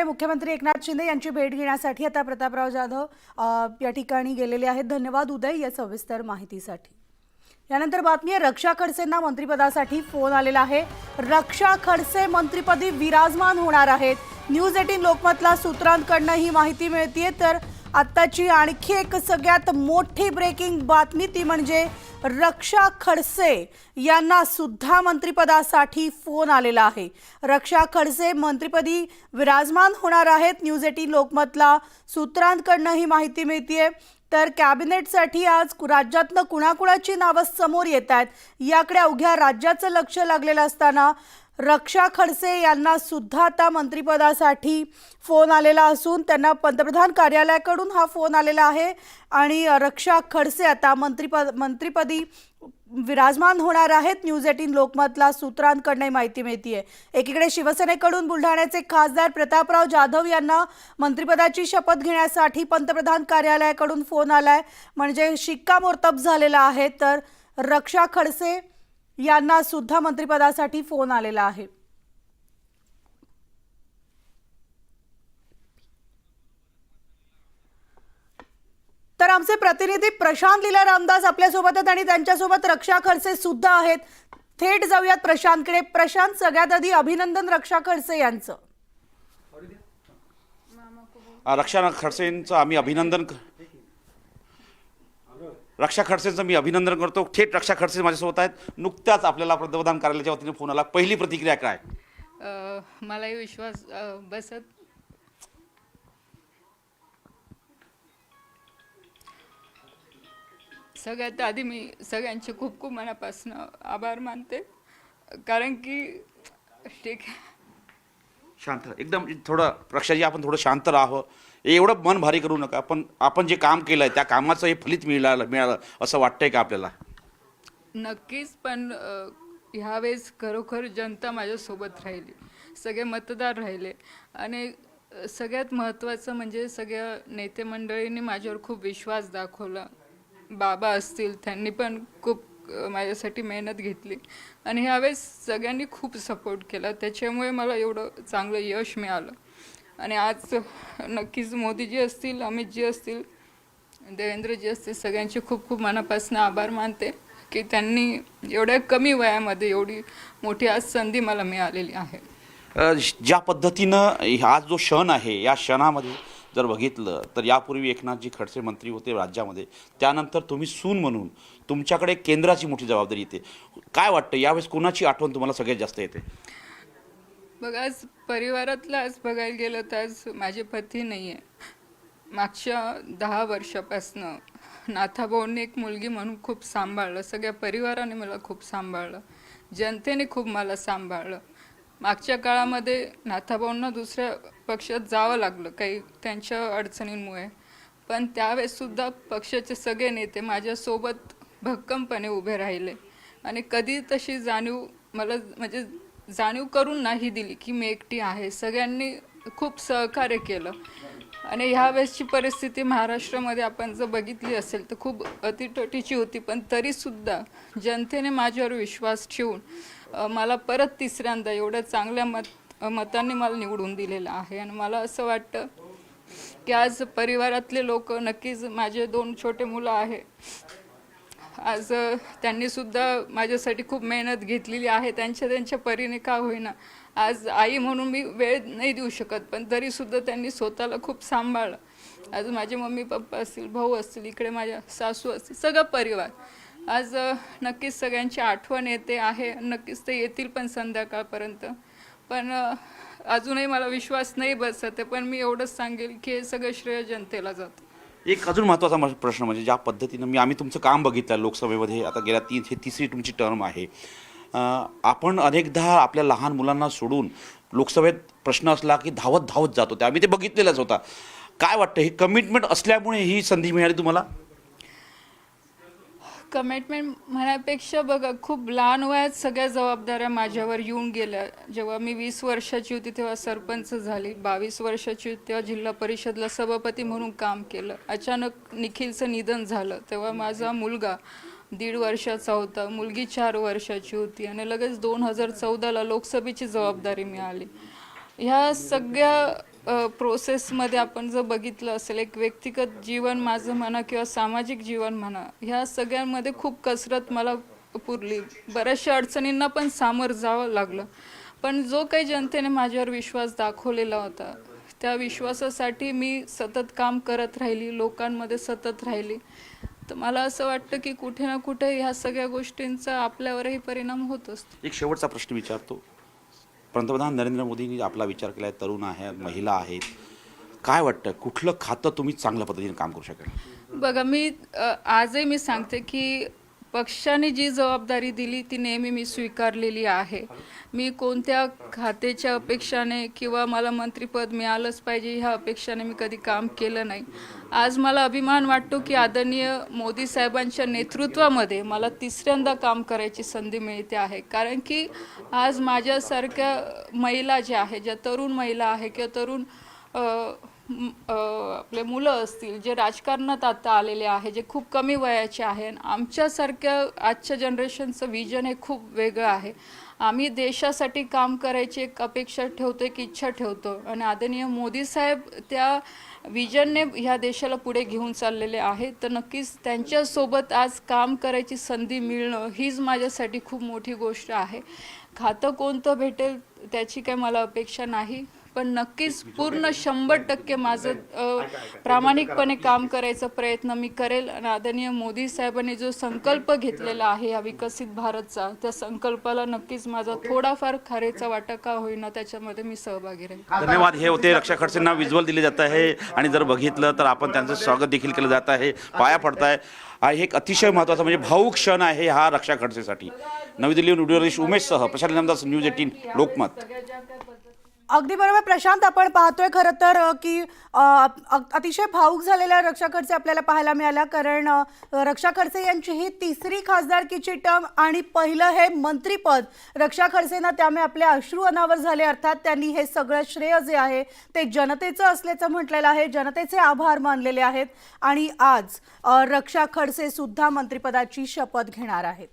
मुख्यमंत्री एकनाथ शिंदे यांची भेट घेण्यासाठी आता प्रतापराव जाधव या ठिकाणी गेलेले आहेत। धन्यवाद उदय या सविस्तर माहितीसाठी। यानंतर बातमी आहे, रक्षा खडसेंना मंत्रिपदासाठी फोन आलेला आहे। रक्षा खडसे मंत्रिपदी विराजमान होणार आहेत। न्यूज 18 लोकमतला सूत्रांकडून ही माहिती मिळतेय। तर आत्ताची आणखी एक सगळ्यात मोठी ब्रेकिंग बातमी ती म्हणजे रक्षा खडसे यांना सुद्धा मंत्रिपदासाठी फोन आलेला आहे। रक्षा खडसे मंत्रिपदी विराजमान होणार आहेत। न्यूज 18 लोकमतला सूत्रांकडून ही माहिती मिळतेय। तर कॅबिनेटसाठी आज राज्यातनं कुणाकुणाची नावं समोर येत आहेत याकडे अवघ्या राज्याचं लक्ष लागलेलं असताना रक्षा खडसे यांना सुद्धा आता मंत्रिपदासाठी फोन आलेला असून त्यांना पंतप्रधान कार्यालयाकडून हा फोन आलेला आहे आणि रक्षा खडसे आता मंत्रिपदी विराजमान होणार आहेत। न्यूज 18 लोकमतला सूत्रांकडून माहिती मिळतेय। एकीकडे शिवसेनेकडून बुलढाण्याचे खासदार प्रतापराव जाधव यांना मंत्रिपदाची शपथ घेण्यासाठी पंतप्रधान कार्यालयाकडून फोन आलाय, म्हणजे शिक्कामोर्तब झालेला आहे। तर रक्षा खडसे यांना सुद्धा मंत्रिपदासाठी फोन आलेला आहे। तर आमचे प्रतिनिधी प्रशांत लीला रामदास आपल्या सोबत आहेत आणि त्यांच्यासोबत रक्षा खडसे सुद्धा आहेत। थेट जाऊयात प्रशांतकडे। प्रशांत, सगळ्यात आधी अभिनंदन रक्षा खडसे यांचं। रक्षा खडसेंचं आम्ही अभिनंदन रक्षा खडसेंचं मी अभिनंदन करतो। थेट रक्षा खडसे माझ्यासोबत आहेत। नुकत्याच आपल्याला पंतप्रधान कार्यालयाच्या वतीने फोन आला, पहिली प्रतिक्रिया काय? मलाही विश्वास बसत सगळ्यात आधी मी सगळ्यांचे खूप खूप मनापासून आभार मानते, कारण की ठीक आहे शांत एकदम थोडं रक्षाजी, आपण थोडं शांत राहावं, एवढं मन भारी करू नका। पण आपण जे काम केलंय त्या कामाचं हे फलित मिळालं असं वाटतंय का आपल्याला? नक्कीच, पण ह्यावेळेस खरोखर जनता माझ्यासोबत राहिली, सगळे मतदार राहिले आणि सगळ्यात महत्त्वाचं म्हणजे सगळ्या नेते मंडळींनी माझ्यावर खूप विश्वास दाखवला। बाबा असतील, त्यांनी पण खूप माझ्यासाठी मेहनत घेतली आणि ह्यावेळेस सगळ्यांनी खूप सपोर्ट केला, त्याच्यामुळे मला एवढं चांगलं यश मिळालं। आणि आज नक्कीच मोदीजी असतील, अमितजी असतील, देवेंद्रजी असतील, सगळ्यांचे खूप खूप मनापासून आभार मानते की त्यांनी एवढ्या कमी वयामध्ये एवढी मोठी आज संधी मला मिळालेली आहे। ज्या पद्धतीनं हा जो क्षण आहे, या क्षणामध्ये जर बघितलं तर यापूर्वी एकनाथजी खडसे मंत्री होते राज्यामध्ये, त्यानंतर तुम्ही सून म्हणून तुमच्याकडे केंद्राची मोठी जबाबदारी येते। काय वाटतं यावेळेस कोणाची आठवण तुम्हाला सगळ्यात जास्त येते? बघा, आज परिवारातलं आज बघायला गेलं तर आज माझे पती नाही आहे। मागच्या 10 वर्षापासनं नाथाभाऊंनी एक मुलगी म्हणून खूप सांभाळलं, सगळ्या परिवाराने मला खूप सांभाळलं, जनतेने खूप मला सांभाळलं। मागच्या काळामध्ये नाथाभाऊंना दुसऱ्या पक्षात जावं लागलं काही त्यांच्या अडचणींमुळे, पण त्यावेळेससुद्धा पक्षाचे सगळे नेते माझ्यासोबत भक्कमपणे उभे राहिले आणि कधी तशी जाणीव मला म्हणजे जाणीव करून नाही दिली की मी एकटी आहे। सगळ्यांनी खूप सहकार्य केलं आणि ह्यावेळेसची परिस्थिती महाराष्ट्रामध्ये आपण जर बघितली असेल तर खूप अतिटोटीची होती, पण तरीसुद्धा जनतेने माझ्यावर विश्वास ठेवून मला परत तिसऱ्यांदा एवढ्या चांगल्या मतांनी मला निवडून दिलेलं आहे। आणि मला असं वाटतं की आज परिवारातले लोक, नक्कीच माझे 2 छोटे मुलं आहे, आज त्यांनीसुद्धा माझ्यासाठी खूप मेहनत घेतलेली आहे, त्यांच्या परीने का होईना। आज आई म्हणून मी वेळ नाही देऊ शकत, पण तरीसुद्धा त्यांनी स्वतःला खूप सांभाळलं। आज माझे मम्मी पप्पा असतील, भाऊ असतील, इकडे माझ्या सासू असतील, सगळा परिवार आज नक्कीच सगळ्यांची आठवण येते आहे। नक्कीच ते येतील पण संध्याकाळपर्यंत, पण अजूनही मला विश्वास नाही बसत आहे, पण मी एवढंच सांगेल की हे सगळं श्रेय जनतेला जातं। एक अजून महत्त्वाचा प्रश्न म्हणजे ज्या पद्धतीनं आम्ही तुमचं काम बघितलं तिसरी आता गेल्या तिसरी तुमची टर्म आहे, आपण अनेकदा आपल्या लहान मुलांना सोडून लोकसभेत प्रश्न असला की धावत जातो, ते आम्ही ते बघितलेलंच होता। काय वाटतं, हे कमिटमेंट असल्यामुळे ही संधी मिळाली तुम्हाला? कमिटमेंट म्हणण्यापेक्षा बघा, खूप लहान वयात सगळ्या जबाबदाऱ्या माझ्यावर येऊन गेल्या। जेव्हा मी 20 वर्षाची होती तेव्हा सरपंच झाली, 22 वर्षाची होती तेव्हा जिल्हा परिषदला सभापती म्हणून काम केलं। अचानक निखिलचं निधन झालं तेव्हा माझा मुलगा 1.5 वर्षाचा होता, मुलगी 4 वर्षाची होती आणि लगेच 2014ला लोकसभेची जबाबदारी मिळाली। ह्या सगळ्या प्रोसेसमध्ये आपण जर बघितलं असेल, एक व्यक्तिगत जीवन माझं म्हणा किंवा सामाजिक जीवन म्हणा, ह्या सगळ्यांमध्ये खूप कसरत मला पुरली. बऱ्याचशा अडचणींना पण सामोरं जावं लागलं. पण जो काही जनतेने माझ्यावर विश्वास दाखवलेला होता, त्या विश्वासासाठी मी सतत काम करत राहिली, लोकांमध्ये सतत राहिली. तर मला असं वाटतं की कुठे ना कुठे ह्या सगळ्या गोष्टींचा आपल्यावरही परिणाम होत असतो. एक शेवटचा प्रश्न विचारतो. पंतप्रधान नरेंद्र मोदींनी आपला विचार केला आहे, तरुण आहेत, महिला आहेत, काय वाटतं कुठलं खातं तुम्ही चांगल्या पद्धतीने काम करू शकाल? बघा, आजही मी सांगते की पक्षाने जी जबाबदारी दिली ती नेहमी मी स्वीकारलेली आहे. मी कोणत्या खात्याच्या अपेक्षाने किंवा मला मंत्रिपद मिळालंच पाहिजे ह्या अपेक्षाने मी कधी काम केलं नाही. आज मला अभिमान वाटतो की आदरणीय मोदी साहेबांच्या नेतृत्वामध्ये मला तिसऱ्यांदा काम करायची संधी मिळते आहे. कारण की आज माझ्यासारख्या महिला ज्या आहेत, ज्या तरुण महिला आहे किंवा तरुण आपले मुलं असतील जे राजकारणात आता आलेले आहे, जे खूप कमी वयाचे आहे, आमच्यासारख्या आजच्या जनरेशनचं विजन हे खूप वेगळं आहे. आम्ही देशासाठी काम करायची एक अपेक्षा ठेवतो, एक इच्छा ठेवतो आणि आदरणीय मोदी साहेब त्या विजनने ह्या देशाला पुढे घेऊन चाललेले आहेत. तर नक्कीच त्यांच्यासोबत आज काम करायची संधी मिळणं हीच माझ्यासाठी खूप मोठी गोष्ट आहे. खातं कोणतं भेटेल त्याची काही मला अपेक्षा नाही, पण नक्कीच पूर्ण 100% माझं प्रामाणिकपणे काम करायचा प्रयत्न मी करेल. आणि आदरणीय मोदी साहेबांनी जो संकल्प घेतलेला आहे या विकसित भारतचा, त्या संकल्पाला नक्कीच माझा थोडाफार खारीचा वाटा का होईना त्याच्यामध्ये मी सहभागी राहील. धन्यवाद. हे होते रक्षा खडसेंना विज्युअल दिले जात आहे आणि जर बघितलं तर आपण त्यांचं स्वागत देखील केलं जात आहे, पाया पडताय. हा एक अतिशय महत्त्वाचा म्हणजे भावूक क्षण आहे हा रक्षा खडसेसाठी. नवी दिल्लीहून व्हिडिओ उमेशसह प्रशांत नामदास, न्यूज 18 लोकमत. अगदी बरोबर प्रशांत, आपण पाहतोय खरं तर की अतिशय भावूक झालेल्या रक्षा खडसे आपल्याला पाहायला मिळाल्या. कारण रक्षा खडसे यांची ही तिसरी खासदारकीची टर्म आणि पहिलं हे मंत्रीपद रक्षा खडसेंना, त्यामुळे आपले अश्रू अनावर झाले. अर्थात त्यांनी हे सगळं श्रेय जे आहे ते जनतेचं असल्याचं म्हटलेलं आहे, जनतेचे आभार मानलेले आहेत आणि आज रक्षा खडसे सुद्धा मंत्रिपदाची शपथ घेणार आहेत.